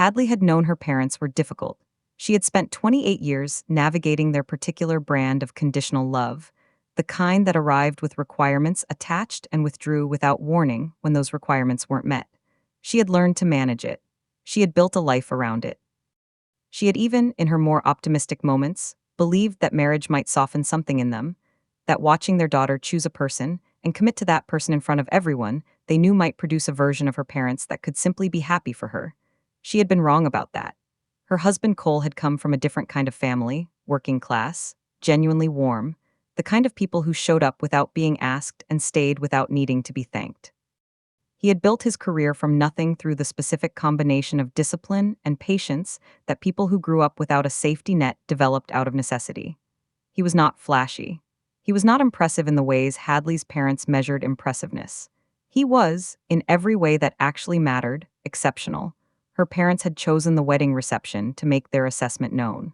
Hadley had known her parents were difficult. She had spent 28 years navigating their particular brand of conditional love, the kind that arrived with requirements attached and withdrew without warning when those requirements weren't met. She had learned to manage it. She had built a life around it. She had even, in her more optimistic moments, believed that marriage might soften something in them, that watching their daughter choose a person and commit to that person in front of everyone they knew might produce a version of her parents that could simply be happy for her. She had been wrong about that. Her husband Cole had come from a different kind of family, working class, genuinely warm, the kind of people who showed up without being asked and stayed without needing to be thanked. He had built his career from nothing through the specific combination of discipline and patience that people who grew up without a safety net developed out of necessity. He was not flashy. He was not impressive in the ways Hadley's parents measured impressiveness. He was, in every way that actually mattered, exceptional. Her parents had chosen the wedding reception to make their assessment known.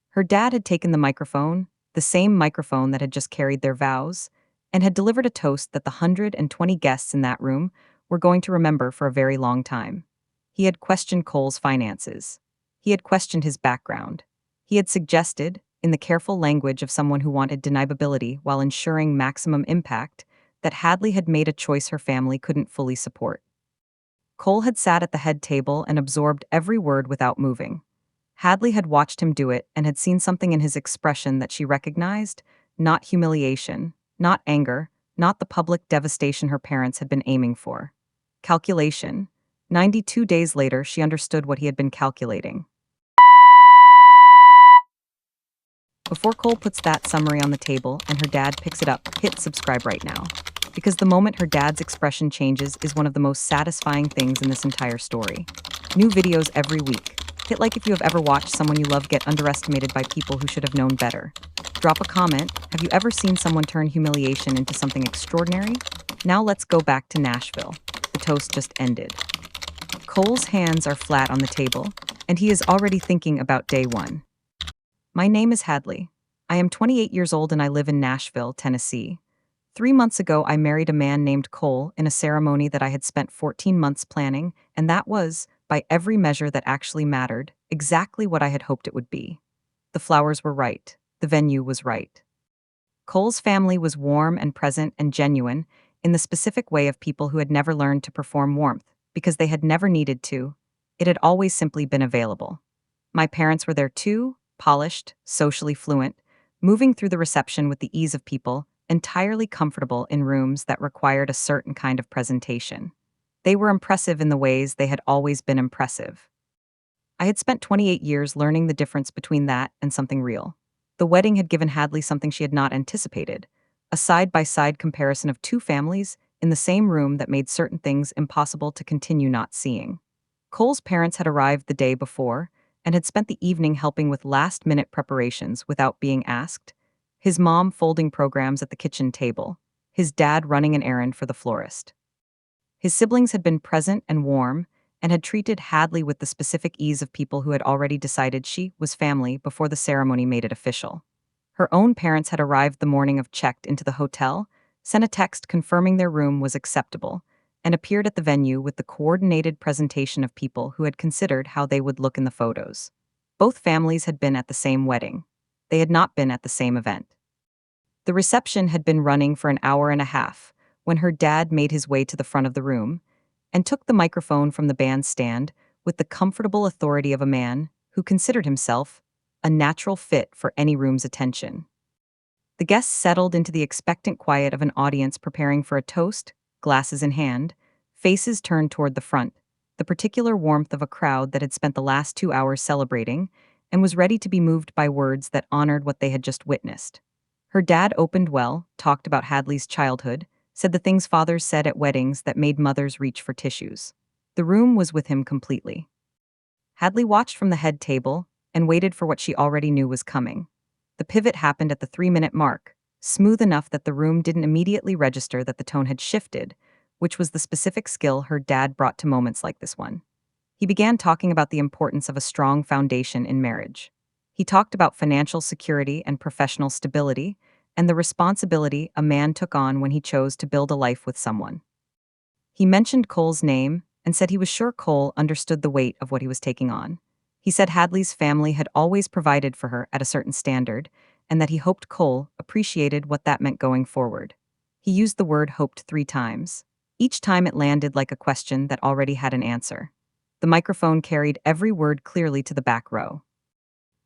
Her dad had taken the microphone, the same microphone that had just carried their vows, and had delivered a toast that the 120 guests in that room were going to remember for a very long time. He had questioned Cole's finances. He had questioned his background. He had suggested, in the careful language of someone who wanted deniability while ensuring maximum impact, that Hadley had made a choice her family couldn't fully support. Cole had sat at the head table and absorbed every word without moving. Hadley had watched him do it and had seen something in his expression that she recognized, not humiliation, not anger, not the public devastation her parents had been aiming for. Calculation. 92 days later, she understood what he had been calculating. Before Cole puts that summary on the table and her dad picks it up, hit subscribe right now. Because the moment her dad's expression changes is one of the most satisfying things in this entire story. New videos every week. Hit like if you have ever watched someone you love get underestimated by people who should have known better. Drop a comment. Have you ever seen someone turn humiliation into something extraordinary? Now let's go back to Nashville. The toast just ended. Cole's hands are flat on the table, and he is already thinking about day one. My name is Hadley. I am 28 years old and I live in Nashville, Tennessee. 3 months ago, I married a man named Cole in a ceremony that I had spent 14 months planning, and that was, by every measure that actually mattered, exactly what I had hoped it would be. The flowers were right. The venue was right. Cole's family was warm and present and genuine, in the specific way of people who had never learned to perform warmth, because they had never needed to. It had always simply been available. My parents were there too, polished, socially fluent, moving through the reception with the ease of people, entirely comfortable in rooms that required a certain kind of presentation. They were impressive in the ways they had always been impressive. I had spent 28 years learning the difference between that and something real. The wedding had given Hadley something she had not anticipated, a side-by-side comparison of two families in the same room that made certain things impossible to continue not seeing. Cole's parents had arrived the day before and had spent the evening helping with last-minute preparations without being asked, his mom folding programs at the kitchen table, his dad running an errand for the florist. His siblings had been present and warm, and had treated Hadley with the specific ease of people who had already decided she was family before the ceremony made it official. Her own parents had arrived the morning of checked into the hotel, sent a text confirming their room was acceptable, and appeared at the venue with the coordinated presentation of people who had considered how they would look in the photos. Both families had been at the same wedding. They had not been at the same event. The reception had been running for an hour and a half when her dad made his way to the front of the room and took the microphone from the bandstand with the comfortable authority of a man who considered himself a natural fit for any room's attention. The guests settled into the expectant quiet of an audience preparing for a toast, glasses in hand, faces turned toward the front, the particular warmth of a crowd that had spent the last 2 hours celebrating and was ready to be moved by words that honored what they had just witnessed. Her dad opened well, talked about Hadley's childhood, said the things fathers said at weddings that made mothers reach for tissues. The room was with him completely. Hadley watched from the head table and waited for what she already knew was coming. The pivot happened at the 3-minute mark, smooth enough that the room didn't immediately register that the tone had shifted, which was the specific skill her dad brought to moments like this one. He began talking about the importance of a strong foundation in marriage. He talked about financial security and professional stability, and the responsibility a man took on when he chose to build a life with someone. He mentioned Cole's name and said he was sure Cole understood the weight of what he was taking on. He said Hadley's family had always provided for her at a certain standard, and that he hoped Cole appreciated what that meant going forward. He used the word hoped 3 times. Each time it landed like a question that already had an answer. The microphone carried every word clearly to the back row.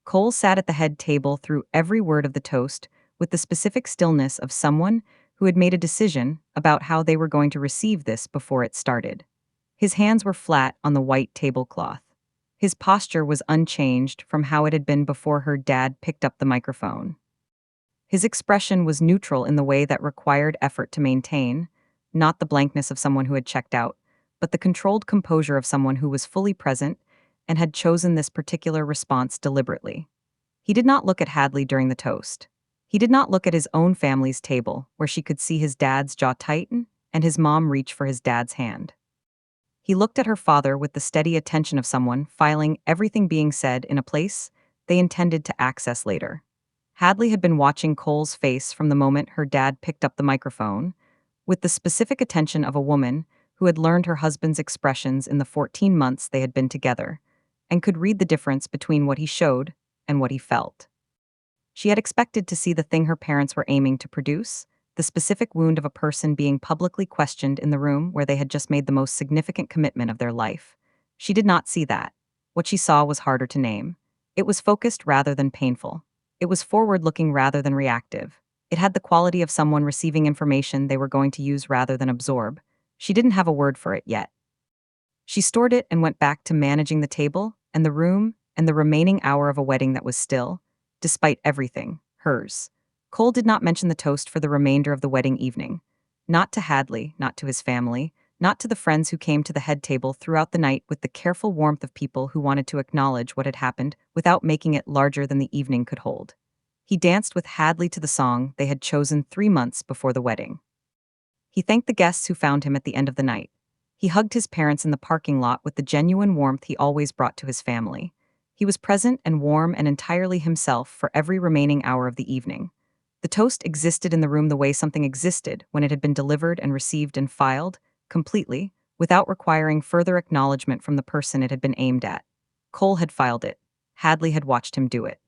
Cole sat at the head table through every word of the toast with the specific stillness of someone who had made a decision about how they were going to receive this before it started. His hands were flat on the white tablecloth. His posture was unchanged from how it had been before her dad picked up the microphone. His expression was neutral in the way that required effort to maintain, not the blankness of someone who had checked out, but the controlled composure of someone who was fully present and had chosen this particular response deliberately. He did not look at Hadley during the toast. He did not look at his own family's table, where she could see his dad's jaw tighten and his mom reach for his dad's hand. He looked at her father with the steady attention of someone filing everything being said in a place they intended to access later. Hadley had been watching Cole's face from the moment her dad picked up the microphone, with the specific attention of a woman who had learned her husband's expressions in the 14 months they had been together, and could read the difference between what he showed and what he felt. She had expected to see the thing her parents were aiming to produce, the specific wound of a person being publicly questioned in the room where they had just made the most significant commitment of their life. She did not see that. What she saw was harder to name. It was focused rather than painful. It was forward-looking rather than reactive. It had the quality of someone receiving information they were going to use rather than absorb. She didn't have a word for it yet. She stored it and went back to managing the table and the room and the remaining hour of a wedding that was still, despite everything, hers. Cole did not mention the toast for the remainder of the wedding evening. Not to Hadley, not to his family, not to the friends who came to the head table throughout the night with the careful warmth of people who wanted to acknowledge what had happened without making it larger than the evening could hold. He danced with Hadley to the song they had chosen 3 months before the wedding. He thanked the guests who found him at the end of the night. He hugged his parents in the parking lot with the genuine warmth he always brought to his family. He was present and warm and entirely himself for every remaining hour of the evening. The toast existed in the room the way something existed when it had been delivered and received and filed, completely, without requiring further acknowledgement from the person it had been aimed at. Cole had filed it. Hadley had watched him do it.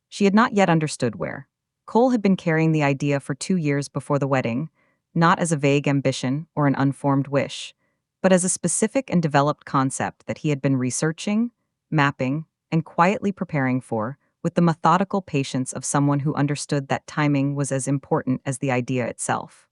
She had not yet understood where. Cole had been carrying the idea for 2 years before the wedding, not as a vague ambition or an unformed wish, but as a specific and developed concept that he had been researching, mapping, and quietly preparing for, with the methodical patience of someone who understood that timing was as important as the idea itself.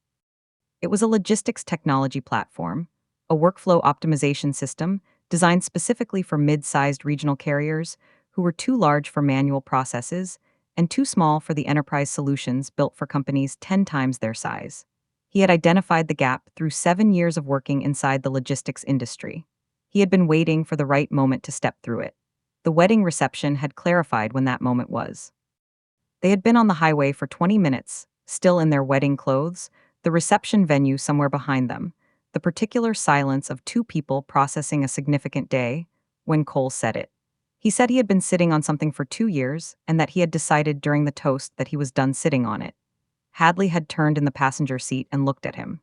It was a logistics technology platform, a workflow optimization system designed specifically for mid-sized regional carriers who were too large for manual processes and too small for the enterprise solutions built for companies 10 times their size. He had identified the gap through 7 years of working inside the logistics industry. He had been waiting for the right moment to step through it. The wedding reception had clarified when that moment was. They had been on the highway for 20 minutes, still in their wedding clothes, the reception venue somewhere behind them, the particular silence of 2 people processing a significant day, when Cole said it. He said he had been sitting on something for 2 years and that he had decided during the toast that he was done sitting on it. Hadley had turned in the passenger seat and looked at him.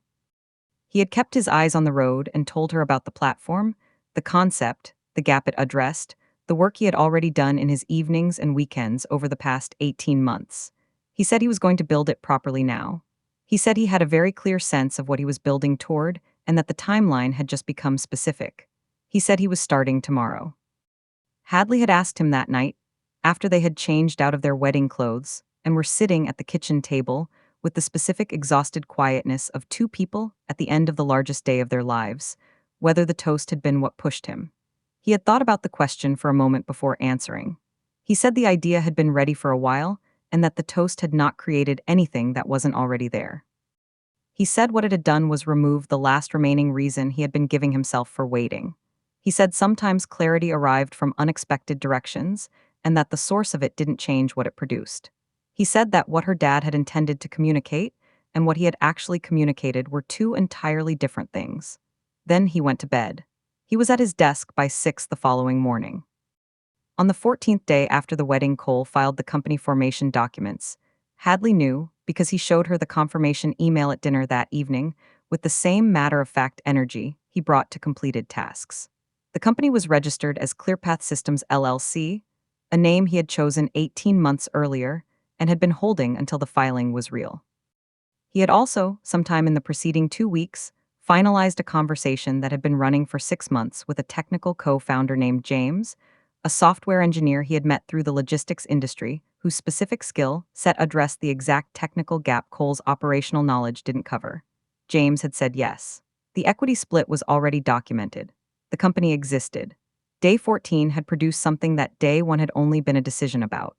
He had kept his eyes on the road and told her about the platform, the concept, the gap it addressed, the work he had already done in his evenings and weekends over the past 18 months. He said he was going to build it properly now. He said he had a very clear sense of what he was building toward and that the timeline had just become specific. He said he was starting tomorrow. Hadley had asked him that night, after they had changed out of their wedding clothes and were sitting at the kitchen table with the specific exhausted quietness of 2 people at the end of the largest day of their lives, whether the toast had been what pushed him. He had thought about the question for a moment before answering. He said the idea had been ready for a while and that the toast had not created anything that wasn't already there. He said what it had done was remove the last remaining reason he had been giving himself for waiting. He said sometimes clarity arrived from unexpected directions and that the source of it didn't change what it produced. He said that what her dad had intended to communicate and what he had actually communicated were 2 entirely different things. Then he went to bed. He was at his desk by 6 the following morning. On the 14th day after the wedding, Cole filed the company formation documents. Hadley knew, because he showed her the confirmation email at dinner that evening, with the same matter-of-fact energy he brought to completed tasks. The company was registered as ClearPath Systems LLC, a name he had chosen 18 months earlier and had been holding until the filing was real. He had also, sometime in the preceding 2 weeks, finalized a conversation that had been running for 6 months with a technical co-founder named James, a software engineer he had met through the logistics industry, whose specific skill set addressed the exact technical gap Cole's operational knowledge didn't cover. James had said yes. The equity split was already documented. The company existed. Day 14 had produced something that Day 1 had only been a decision about.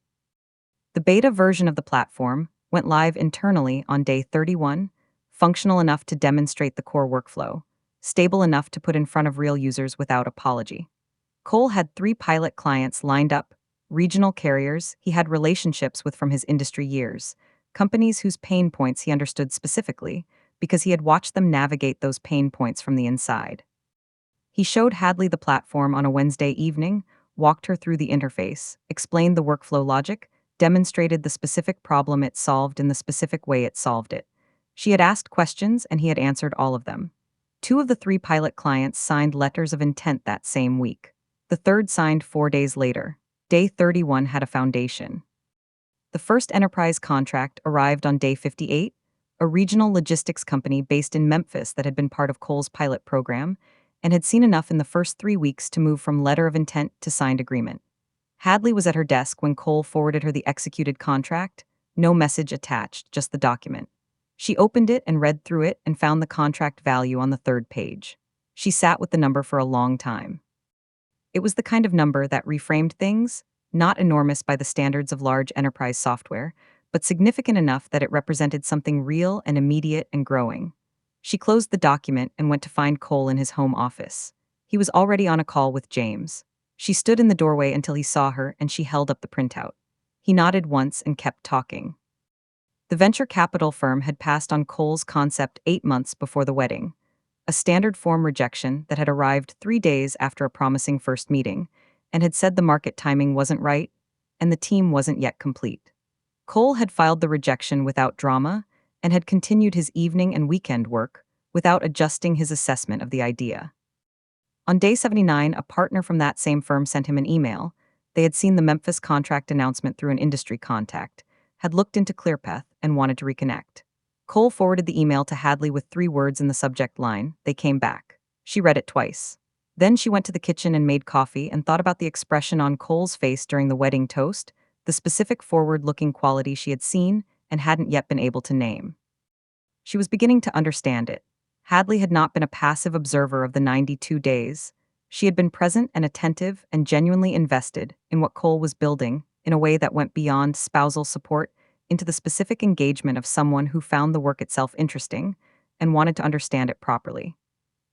The beta version of the platform went live internally on day 31, functional enough to demonstrate the core workflow, stable enough to put in front of real users without apology. Cole had 3 pilot clients lined up, regional carriers he had relationships with from his industry years, companies whose pain points he understood specifically because he had watched them navigate those pain points from the inside. He showed Hadley the platform on a Wednesday evening, walked her through the interface, explained the workflow logic, demonstrated the specific problem it solved in the specific way it solved it. She had asked questions and he had answered all of them. 2 of the 3 pilot clients signed letters of intent that same week. The third signed 4 days later. Day 31 had a foundation. The first enterprise contract arrived on day 58, a regional logistics company based in Memphis that had been part of Cole's pilot program and had seen enough in the first 3 weeks to move from letter of intent to signed agreement. Hadley was at her desk when Cole forwarded her the executed contract, no message attached, just the document. She opened it and read through it and found the contract value on the 3rd page. She sat with the number for a long time. It was the kind of number that reframed things, not enormous by the standards of large enterprise software, but significant enough that it represented something real and immediate and growing. She closed the document and went to find Cole in his home office. He was already on a call with James. She stood in the doorway until he saw her and she held up the printout. He nodded once and kept talking. The venture capital firm had passed on Cole's concept 8 months before the wedding, a standard form rejection that had arrived 3 days after a promising first meeting, and had said the market timing wasn't right and the team wasn't yet complete. Cole had filed the rejection without drama and had continued his evening and weekend work without adjusting his assessment of the idea. On day 79, a partner from that same firm sent him an email. They had seen the Memphis contract announcement through an industry contact, had looked into ClearPath, and wanted to reconnect. Cole forwarded the email to Hadley with 3 words in the subject line. They came back. She read it twice. Then she went to the kitchen and made coffee and thought about the expression on Cole's face during the wedding toast, the specific forward-looking quality she had seen and hadn't yet been able to name. She was beginning to understand it. Hadley had not been a passive observer of the 92 days. She had been present and attentive and genuinely invested in what Cole was building in a way that went beyond spousal support into the specific engagement of someone who found the work itself interesting and wanted to understand it properly.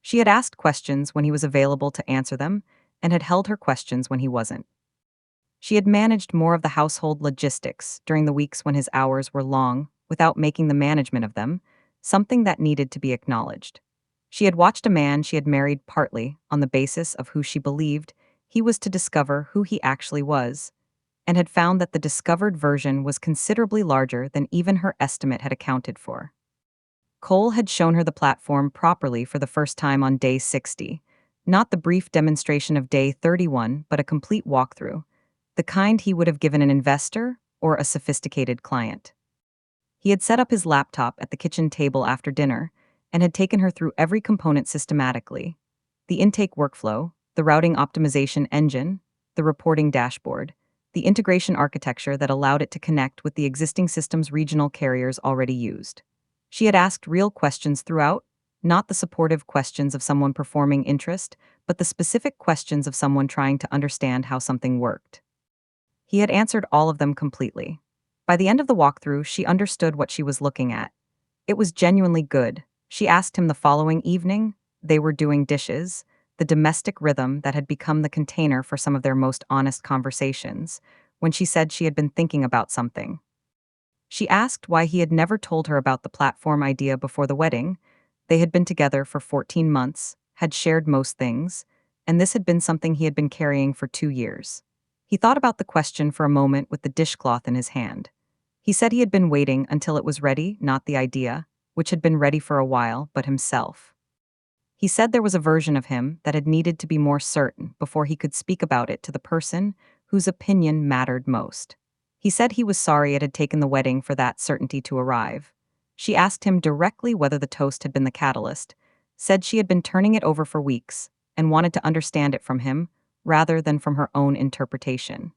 She had asked questions when he was available to answer them and had held her questions when he wasn't. She had managed more of the household logistics during the weeks when his hours were long without making the management of them something that needed to be acknowledged. She had watched a man she had married partly on the basis of who she believed he was to discover who he actually was, and had found that the discovered version was considerably larger than even her estimate had accounted for. Cole had shown her the platform properly for the first time on day 60, not the brief demonstration of day 31, but a complete walkthrough, the kind he would have given an investor or a sophisticated client. He had set up his laptop at the kitchen table after dinner and had taken her through every component systematically: the intake workflow, the routing optimization engine, the reporting dashboard, the integration architecture that allowed it to connect with the existing systems regional carriers already used. She had asked real questions throughout, not the supportive questions of someone performing interest, but the specific questions of someone trying to understand how something worked. He had answered all of them completely. By the end of the walkthrough, she understood what she was looking at. It was genuinely good. She asked him the following evening. They were doing dishes, the domestic rhythm that had become the container for some of their most honest conversations, when she said she had been thinking about something. She asked why he had never told her about the platform idea before the wedding. They had been together for 14 months, had shared most things, and this had been something he had been carrying for 2 years. He thought about the question for a moment with the dishcloth in his hand. He said he had been waiting until it was ready, not the idea, which had been ready for a while, but himself. He said there was a version of him that had needed to be more certain before he could speak about it to the person whose opinion mattered most. He said he was sorry it had taken the wedding for that certainty to arrive. She asked him directly whether the toast had been the catalyst, said she had been turning it over for weeks, and wanted to understand it from him rather than from her own interpretation.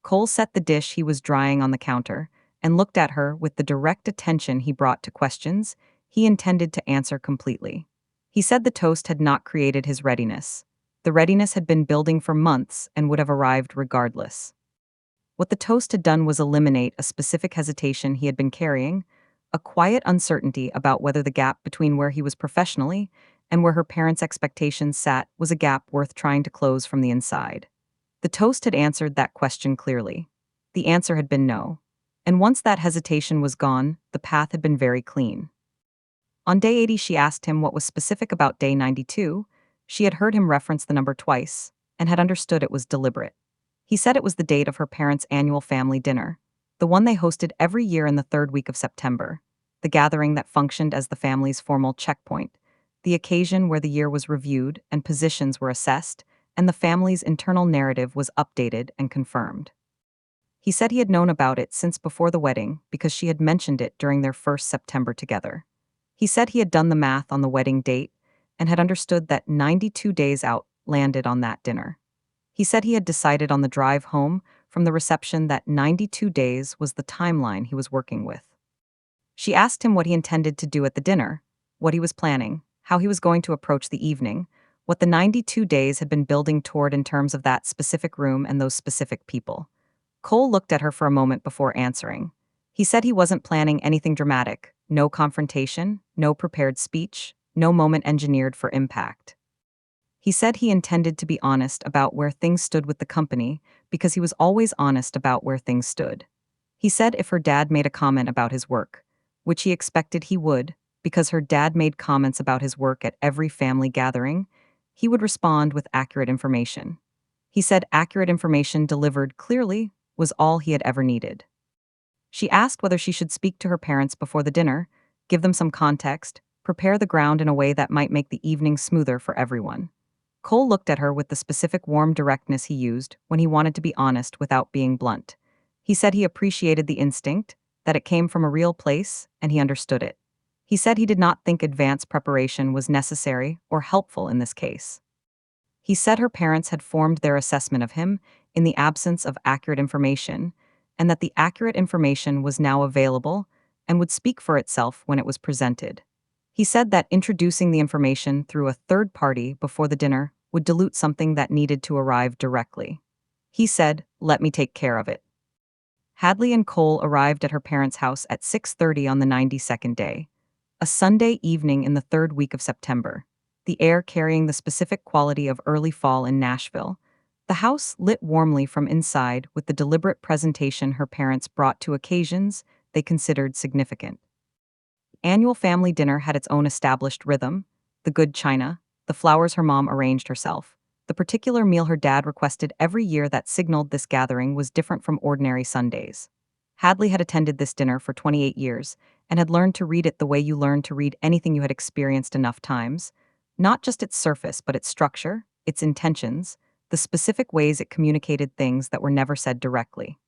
Cole set the dish he was drying on the counter and looked at her with the direct attention he brought to questions he intended to answer completely. He said the toast had not created his readiness. The readiness had been building for months and would have arrived regardless. What the toast had done was eliminate a specific hesitation he had been carrying, a quiet uncertainty about whether the gap between where he was professionally and where her parents' expectations sat was a gap worth trying to close from the inside. The toast had answered that question clearly. The answer had been no. And once that hesitation was gone, the path had been very clean. On day 80, she asked him what was specific about day 92. She had heard him reference the number twice and had understood it was deliberate. He said it was the date of her parents' annual family dinner, the one they hosted every year in the third week of September, the gathering that functioned as the family's formal checkpoint, the occasion where the year was reviewed and positions were assessed, and the family's internal narrative was updated and confirmed. He said he had known about it since before the wedding because she had mentioned it during their first September together. He said he had done the math on the wedding date and had understood that 92 days out landed on that dinner. He said he had decided on the drive home from the reception that 92 days was the timeline he was working with. She asked him what he intended to do at the dinner, what he was planning, how he was going to approach the evening, what the 92 days had been building toward in terms of that specific room and those specific people. Cole looked at her for a moment before answering. He said he wasn't planning anything dramatic, no confrontation, no prepared speech, no moment engineered for impact. He said he intended to be honest about where things stood with the company because he was always honest about where things stood. He said if her dad made a comment about his work, which he expected he would, because her dad made comments about his work at every family gathering, he would respond with accurate information. He said accurate information delivered clearly was all he had ever needed. She asked whether she should speak to her parents before the dinner, give them some context, prepare the ground in a way that might make the evening smoother for everyone. Cole looked at her with the specific warm directness he used when he wanted to be honest without being blunt. He said he appreciated the instinct, that it came from a real place, and he understood it. He said he did not think advanced preparation was necessary or helpful in this case. He said her parents had formed their assessment of him in the absence of accurate information, and that the accurate information was now available and would speak for itself when it was presented. He said that introducing the information through a third party before the dinner would dilute something that needed to arrive directly. He said, "Let me take care of it." Hadley and Cole arrived at her parents' house at 6:30 on the 92nd day, a Sunday evening in the third week of September, the air carrying the specific quality of early fall in Nashville. The house lit warmly from inside with the deliberate presentation her parents brought to occasions they considered significant. Annual family dinner had its own established rhythm, the good china, the flowers her mom arranged herself, the particular meal her dad requested every year that signaled this gathering was different from ordinary Sundays. Hadley had attended this dinner for 28 years and had learned to read it the way you learn to read anything you had experienced enough times, not just its surface but its structure, its intentions, the specific ways it communicated things that were never said directly.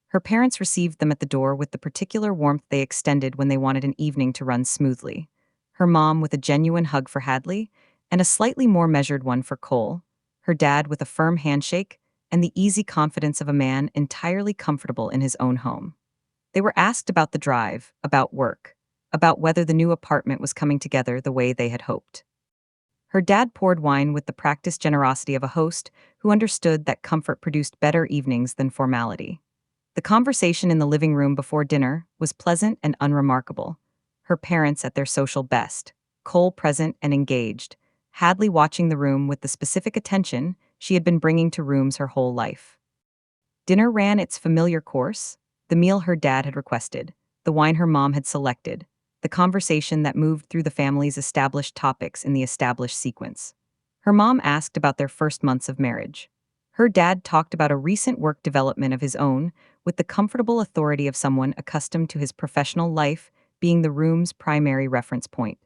Her parents received them at the door with the particular warmth they extended when they wanted an evening to run smoothly. Her mom with a genuine hug for Hadley, and a slightly more measured one for Cole. Her dad with a firm handshake, and the easy confidence of a man entirely comfortable in his own home. They were asked about the drive, about work, about whether the new apartment was coming together the way they had hoped. Her dad poured wine with the practiced generosity of a host who understood that comfort produced better evenings than formality. The conversation in the living room before dinner was pleasant and unremarkable. Her parents at their social best, Cole present and engaged, Hadley watching the room with the specific attention she had been bringing to rooms her whole life. Dinner ran its familiar course, the meal her dad had requested, the wine her mom had selected, the conversation that moved through the family's established topics in the established sequence. Her mom asked about their first months of marriage. Her dad talked about a recent work development of his own, with the comfortable authority of someone accustomed to his professional life being the room's primary reference point.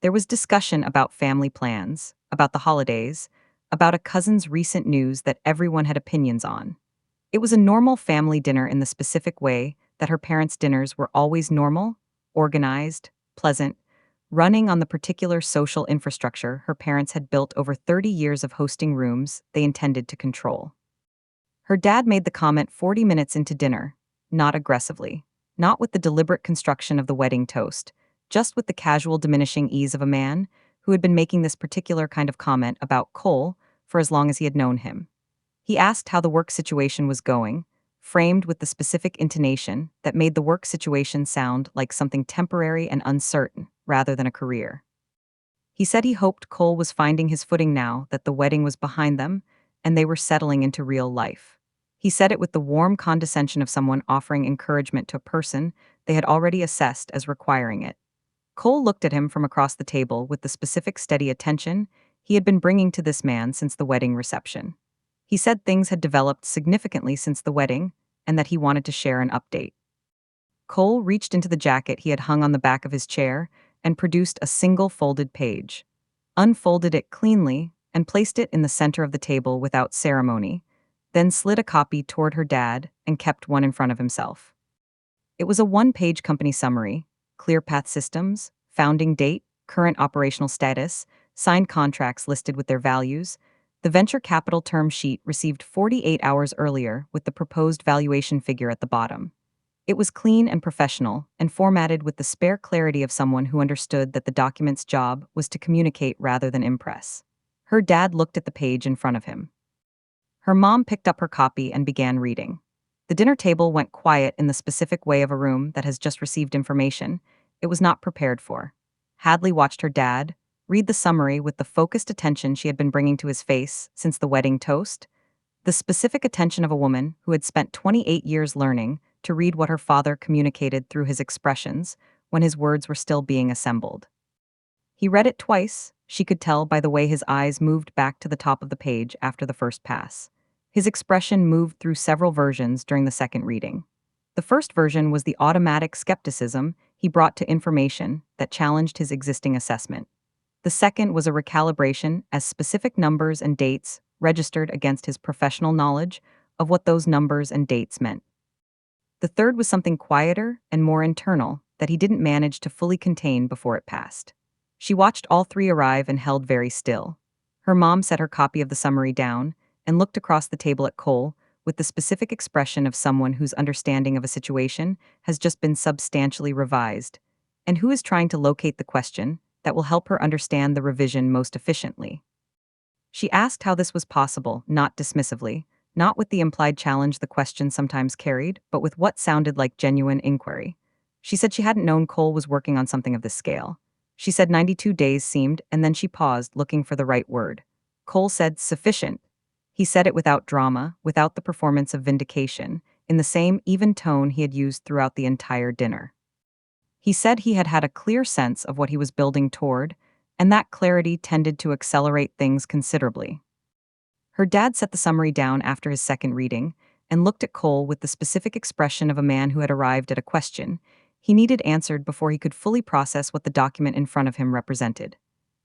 There was discussion about family plans, about the holidays, about a cousin's recent news that everyone had opinions on. It was a normal family dinner in the specific way that her parents' dinners were always normal, organized, pleasant, running on the particular social infrastructure her parents had built over 30 years of hosting rooms they intended to control. Her dad made the comment 40 minutes into dinner, not aggressively, not with the deliberate construction of the wedding toast, just with the casual diminishing ease of a man who had been making this particular kind of comment about Cole for as long as he had known him. He asked how the work situation was going, framed with the specific intonation that made the work situation sound like something temporary and uncertain rather than a career. He said he hoped Cole was finding his footing now that the wedding was behind them and they were settling into real life. He said it with the warm condescension of someone offering encouragement to a person they had already assessed as requiring it. Cole looked at him from across the table with the specific steady attention he had been bringing to this man since the wedding reception. He said things had developed significantly since the wedding and that he wanted to share an update. Cole reached into the jacket he had hung on the back of his chair and produced a single folded page, unfolded it cleanly, and placed it in the center of the table without ceremony, then slid a copy toward her dad and kept one in front of himself. It was a one-page company summary: clear path systems, founding date, current operational status, signed contracts listed with their values. The venture capital term sheet received 48 hours earlier with the proposed valuation figure at the bottom. It was clean and professional, and formatted with the spare clarity of someone who understood that the document's job was to communicate rather than impress. Her dad looked at the page in front of him. Her mom picked up her copy and began reading. The dinner table went quiet in the specific way of a room that has just received information it was not prepared for. Hadley watched her dad read the summary with the focused attention she had been bringing to his face since the wedding toast, the specific attention of a woman who had spent 28 years learning to read what her father communicated through his expressions when his words were still being assembled. He read it twice, she could tell by the way his eyes moved back to the top of the page after the first pass. His expression moved through several versions during the second reading. The first version was the automatic skepticism he brought to information that challenged his existing assessment. The second was a recalibration as specific numbers and dates registered against his professional knowledge of what those numbers and dates meant. The third was something quieter and more internal that he didn't manage to fully contain before it passed. She watched all three arrive and held very still. Her mom set her copy of the summary down and looked across the table at Cole with the specific expression of someone whose understanding of a situation has just been substantially revised, and who is trying to locate the question that will help her understand the revision most efficiently. She asked how this was possible, not dismissively, not with the implied challenge the question sometimes carried, but with what sounded like genuine inquiry. She said she hadn't known Cole was working on something of this scale. She said 92 days seemed, and then she paused, looking for the right word. Cole said sufficient. He said it without drama, without the performance of vindication, in the same even tone he had used throughout the entire dinner. He said he had had a clear sense of what he was building toward, and that clarity tended to accelerate things considerably. Her dad set the summary down after his second reading and looked at Cole with the specific expression of a man who had arrived at a question he needed answered before he could fully process what the document in front of him represented.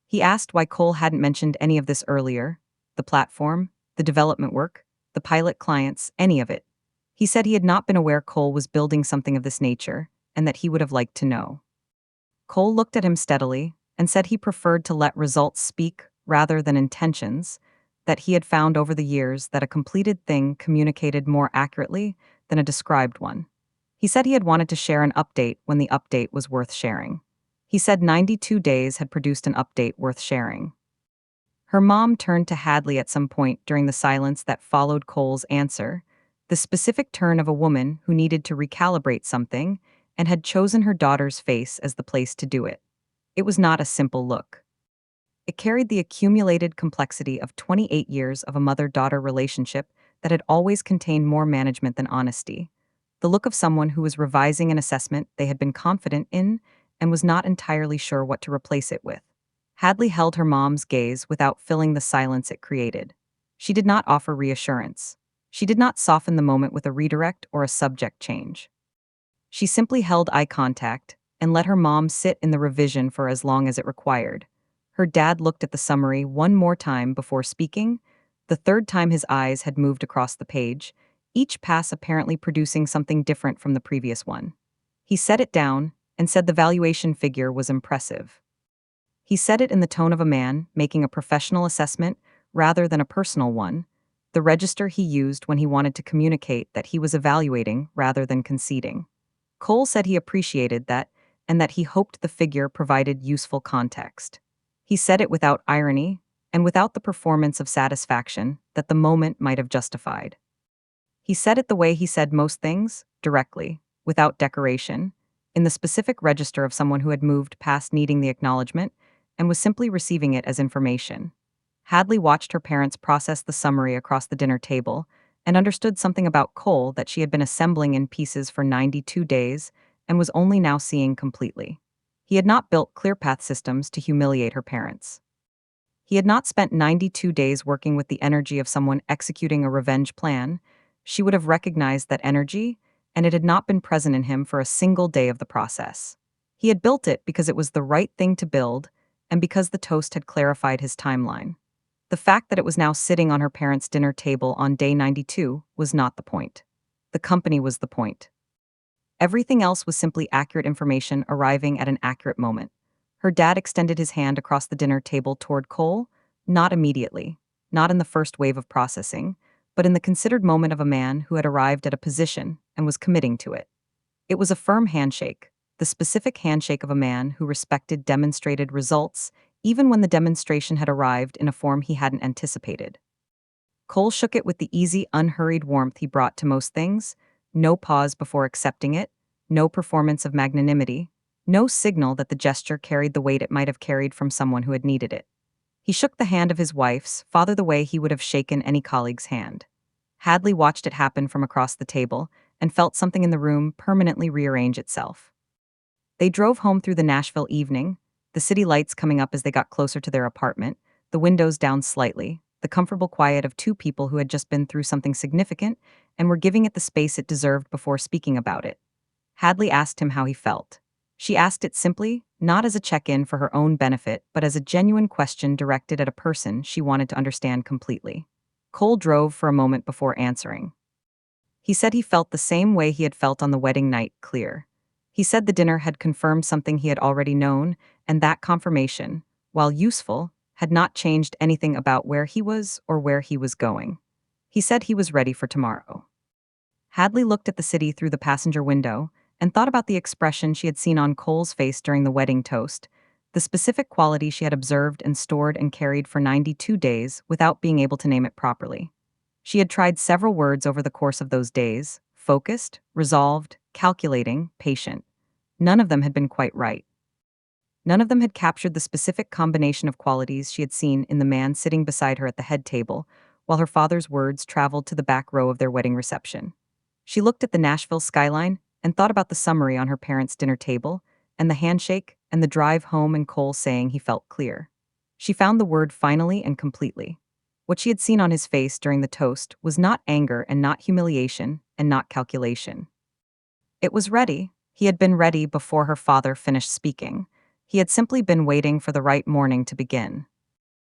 He asked why Cole hadn't mentioned any of this earlier: the platform, the development work, the pilot clients, any of it. He said he had not been aware Cole was building something of this nature, and that he would have liked to know. Cole looked at him steadily and said he preferred to let results speak rather than intentions, that he had found over the years that a completed thing communicated more accurately than a described one. He said he had wanted to share an update when the update was worth sharing. He said 92 days had produced an update worth sharing. Her mom turned to Hadley at some point during the silence that followed Cole's answer, the specific turn of a woman who needed to recalibrate something and had chosen her daughter's face as the place to do it. It was not a simple look. It carried the accumulated complexity of 28 years of a mother-daughter relationship that had always contained more management than honesty, the look of someone who was revising an assessment they had been confident in and was not entirely sure what to replace it with. Hadley held her mom's gaze without filling the silence it created. She did not offer reassurance. She did not soften the moment with a redirect or a subject change. She simply held eye contact, and let her mom sit in the revision for as long as it required. Her dad looked at the summary one more time before speaking, the third time his eyes had moved across the page, each pass apparently producing something different from the previous one. He set it down and said the valuation figure was impressive. He said it in the tone of a man making a professional assessment rather than a personal one, the register he used when he wanted to communicate that he was evaluating rather than conceding. Cole said he appreciated that and that he hoped the figure provided useful context. He said it without irony and without the performance of satisfaction that the moment might have justified. He said it the way he said most things, directly, without decoration, in the specific register of someone who had moved past needing the acknowledgement and was simply receiving it as information. Hadley watched her parents process the summary across the dinner table and understood something about Cole that she had been assembling in pieces for 92 days and was only now seeing completely. He had not built ClearPath systems to humiliate her parents. He had not spent 92 days working with the energy of someone executing a revenge plan. She would have recognized that energy, and it had not been present in him for a single day of the process. He had built it because it was the right thing to build, and because the toast had clarified his timeline. The fact that it was now sitting on her parents' dinner table on day 92 was not the point. The company was the point. Everything else was simply accurate information arriving at an accurate moment. Her dad extended his hand across the dinner table toward Cole, not immediately, not in the first wave of processing, but in the considered moment of a man who had arrived at a position and was committing to it. It was a firm handshake, the specific handshake of a man who respected demonstrated results, even when the demonstration had arrived in a form he hadn't anticipated. Cole shook it with the easy, unhurried warmth he brought to most things, no pause before accepting it, no performance of magnanimity, no signal that the gesture carried the weight it might have carried from someone who had needed it. He shook the hand of his wife's father the way he would have shaken any colleague's hand. Hadley watched it happen from across the table and felt something in the room permanently rearrange itself. They drove home through the Nashville evening, the city lights coming up as they got closer to their apartment, the windows down slightly, the comfortable quiet of two people who had just been through something significant and were giving it the space it deserved before speaking about it. Hadley asked him how he felt. She asked it simply, not as a check-in for her own benefit, but as a genuine question directed at a person she wanted to understand completely. Cole drove for a moment before answering. He said he felt the same way he had felt on the wedding night, clear. He said the dinner had confirmed something he had already known, and that confirmation, while useful, had not changed anything about where he was or where he was going. He said he was ready for tomorrow. Hadley looked at the city through the passenger window and thought about the expression she had seen on Cole's face during the wedding toast, the specific quality she had observed and stored and carried for 92 days without being able to name it properly. She had tried several words over the course of those days: focused, resolved, calculating, patient. None of them had been quite right. None of them had captured the specific combination of qualities she had seen in the man sitting beside her at the head table, while her father's words traveled to the back row of their wedding reception. She looked at the Nashville skyline and thought about the summary on her parents' dinner table, and the handshake, and the drive home and Cole saying he felt clear. She found the word finally and completely. What she had seen on his face during the toast was not anger and not humiliation and not calculation. It was ready. He had been ready before her father finished speaking. He had simply been waiting for the right morning to begin.